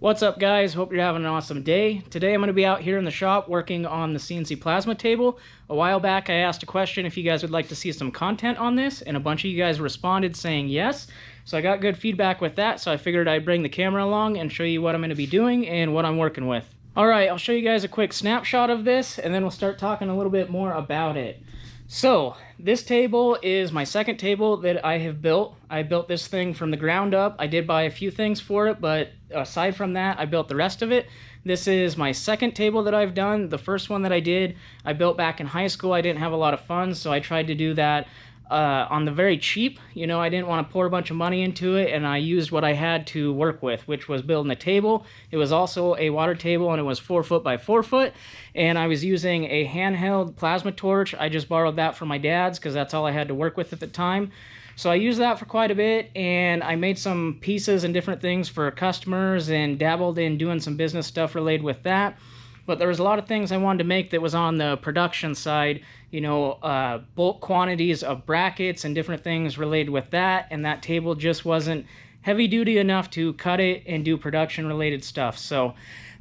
What's up, guys? Hope you're having an awesome day. Today I'm going to be out here in the shop working on the CNC Plasma Table. A while back I asked a question if you guys would like to see some content on this, and a bunch of you guys responded saying yes. So I got good feedback with that, so I figured I'd bring the camera along and show you what I'm going to be doing and what I'm working with. Alright, I'll show you guys a quick snapshot of this, and then we'll start talking a little bit more about it. So, this table is my second table that I have built. I built this thing from the ground up. I did buy a few things for it, but aside from that, I built the rest of it. This is my second table that I've done. The first one that I did, I built back in high school. I didn't have a lot of funds, so I tried to do that on the very cheap. You know, I didn't want to pour a bunch of money into it, and I used what I had to work with, which was building a table. It was also a water table, and it was 4 foot by 4 foot, and I was using a handheld plasma torch. I just borrowed that from my dad's because that's all I had to work with at the time. So I used that for quite a bit, and I made some pieces and different things for customers and dabbled in doing some business stuff related with that. But there was a lot of things I wanted to make that was on the production side, you know, bulk quantities of brackets and different things related with that, and that table just wasn't heavy duty enough to cut it and do production related stuff. So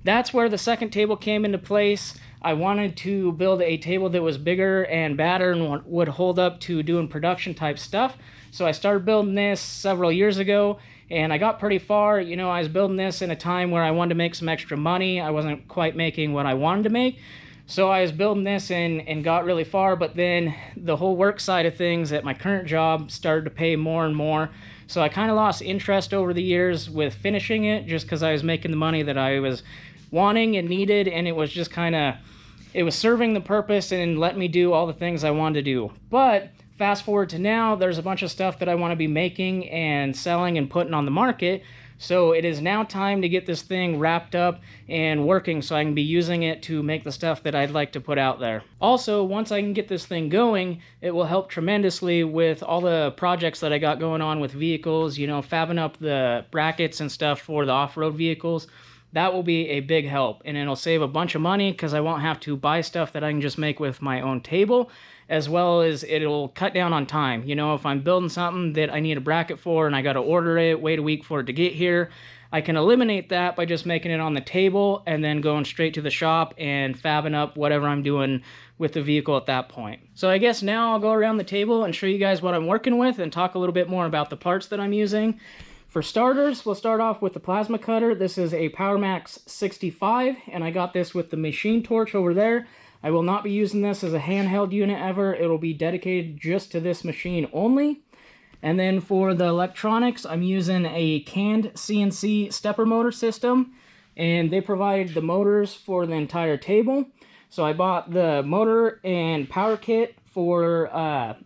that's where the second table came into place. I wanted to build a table that was bigger and badder and would hold up to doing production type stuff. So I started building this several years ago, and I got pretty far. You know, I was building this in a time where I wanted to make some extra money. I wasn't quite making what I wanted to make. So I was building this and got really far, but then the whole work side of things at my current job started to pay more and more. So I kind of lost interest over the years with finishing it just because I was making the money that I was wanting and needed, and it was just kind of, it was serving the purpose and let me do all the things I wanted to do. But fast forward to now, there's a bunch of stuff that I want to be making and selling and putting on the market. So it is now time to get this thing wrapped up and working so I can be using it to make the stuff that I'd like to put out there. Also, once I can get this thing going, it will help tremendously with all the projects that I got going on with vehicles, you know, fabbing up the brackets and stuff for the off-road vehicles. That will be a big help, and it'll save a bunch of money because I won't have to buy stuff that I can just make with my own table, as well as it'll cut down on time. You know, if I'm building something that I need a bracket for and I got to order it, wait a week for it to get here, I can eliminate that by just making it on the table and then going straight to the shop and fabbing up whatever I'm doing with the vehicle at that point. So I guess now I'll go around the table and show you guys what I'm working with and talk a little bit more about the parts that I'm using. For starters, we'll start off with the plasma cutter. This is a PowerMax 65, and I got this with the machine torch over there. I will not be using this as a handheld unit ever. It'll be dedicated just to this machine only. And then for the electronics, I'm using a canned CNC stepper motor system, and they provided the motors for the entire table. So I bought the motor and power kit for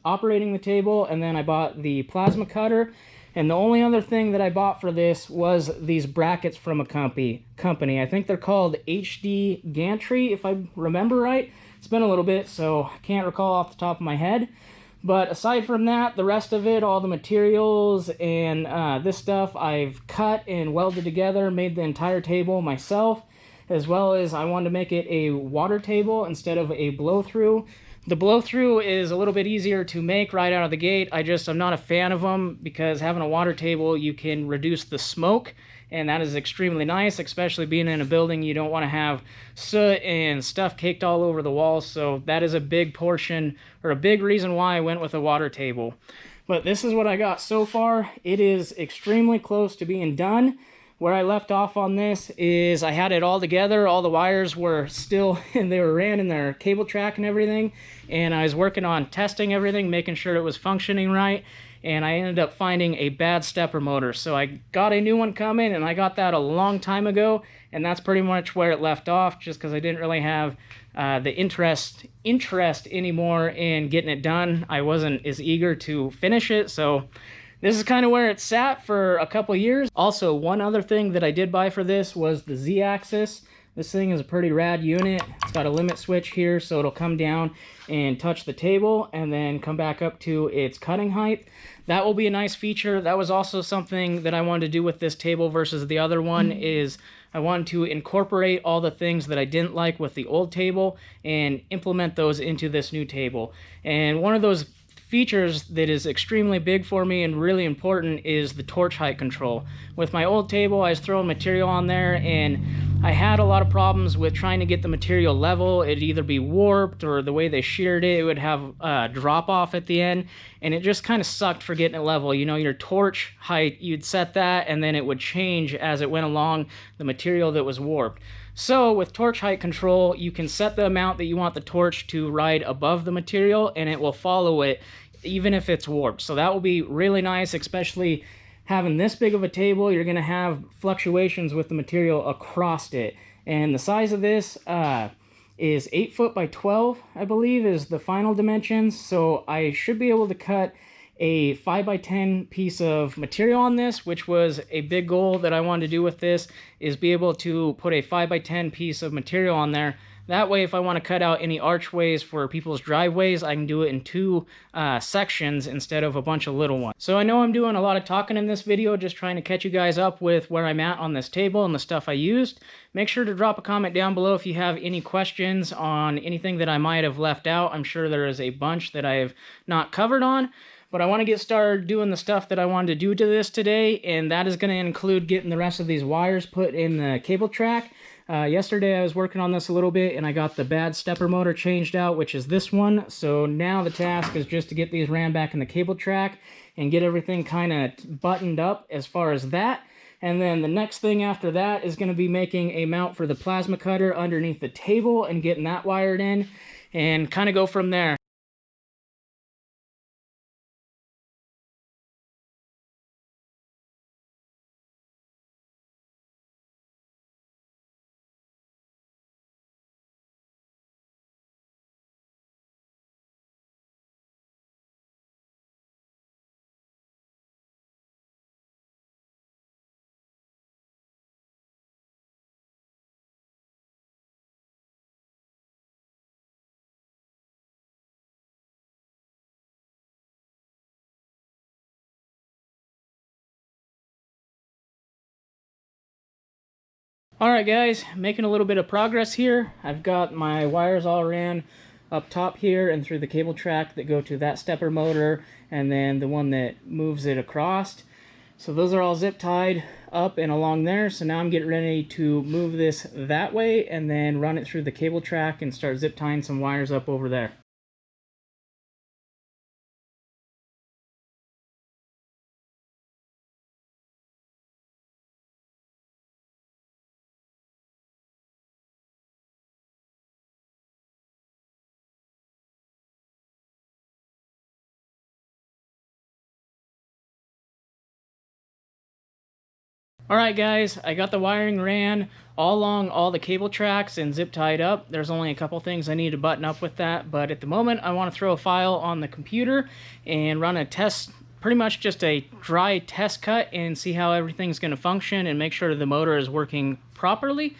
operating the table, and then I bought the plasma cutter. And the only other thing that I bought for this was these brackets from a company. I think they're called HD Gantry, if I remember right. It's been a little bit, so I can't recall off the top of my head. But aside from that, the rest of it, all the materials and this stuff, I've cut and welded together, made the entire table myself, as well as I wanted to make it a water table instead of a blow-through. The blow-through is a little bit easier to make right out of the gate. I'm not a fan of them because having a water table, you can reduce the smoke, and that is extremely nice, especially being in a building. You don't want to have soot and stuff caked all over the walls, so that is a big portion, or a big reason why I went with a water table. But this is what I got so far. It is extremely close to being done. Where I left off on this is I had it all together. All the wires were still, and they were ran in their cable track and everything. And I was working on testing everything, making sure it was functioning right. And I ended up finding a bad stepper motor. So I got a new one coming, and I got that a long time ago. And that's pretty much where it left off, just because I didn't really have the interest anymore in getting it done. I wasn't as eager to finish it, so this is kind of where it sat for a couple years. Also, one other thing that I did buy for this was the Z-axis. This thing is a pretty rad unit. It's got a limit switch here, so it'll come down and touch the table and then come back up to its cutting height. That will be a nice feature. That was also something that I wanted to do with this table versus the other one, is I wanted to incorporate all the things that I didn't like with the old table and implement those into this new table. And one of those features that is extremely big for me and really important is the torch height control. With my old table, I was throwing material on there, and I had a lot of problems with trying to get the material level. It'd either be warped, or the way they sheared it, it would have a drop off at the end, and it just kind of sucked for getting it level. You know, your torch height, you'd set that, and then it would change as it went along the material that was warped. So with torch height control, you can set the amount that you want the torch to ride above the material, and it will follow it even if it's warped. So that will be really nice, especially having this big of a table. You're going to have fluctuations with the material across it. And the size of this is 8 foot by 12, I believe, is the final dimensions. So I should be able to cut a 5 by 10 piece of material on this, which was a big goal that I wanted to do with this, is be able to put a 5 by 10 piece of material on there. That way, if I want to cut out any archways for people's driveways, I can do it in 2 sections instead of a bunch of little ones. So I know I'm doing a lot of talking in this video, just trying to catch you guys up with where I'm at on this table and the stuff I used. Make sure to drop a comment down below if you have any questions on anything that I might have left out. I'm sure there is a bunch that I have not covered on. But I want to get started doing the stuff that I wanted to do to this today, and that is going to include getting the rest of these wires put in the cable track. Yesterday I was working on this a little bit, and I got the bad stepper motor changed out, which is this one. So now the task is just to get these ran back in the cable track and get everything kind of buttoned up as far as that. And then the next thing after that is going to be making a mount for the plasma cutter underneath the table and getting that wired in, and kind of go from there. Alright guys, making a little bit of progress here. I've got my wires all ran up top here and through the cable track that go to that stepper motor, and then the one that moves it across. So those are all zip tied up and along there. So now I'm getting ready to move this that way and then run it through the cable track and start zip tying some wires up over there. Alright guys, I got the wiring ran all along all the cable tracks and zip tied up. There's only a couple things I need to button up with that, but at the moment I want to throw a file on the computer and run a test, pretty much just a dry test cut, and see how everything's going to function and make sure the motor is working properly.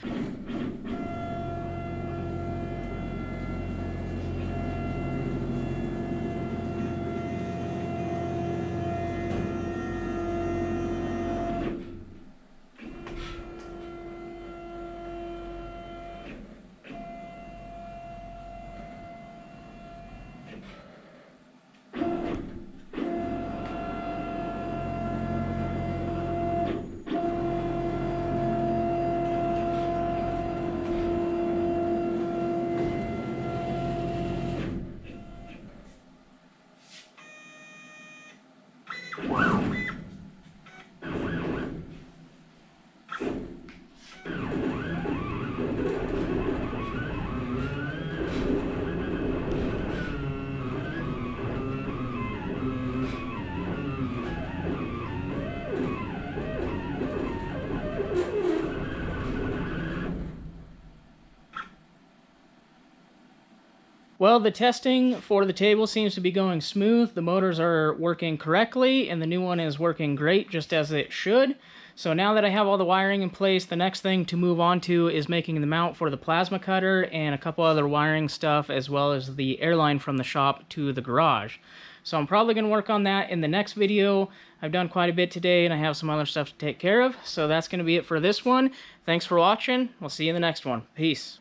Well, the testing for the table seems to be going smooth. The motors are working correctly, and the new one is working great, just as it should. So now that I have all the wiring in place, the next thing to move on to is making the mount for the plasma cutter and a couple other wiring stuff, as well as the airline from the shop to the garage. So I'm probably going to work on that in the next video. I've done quite a bit today, and I have some other stuff to take care of. So that's going to be it for this one. Thanks for watching. We'll see you in the next one. Peace.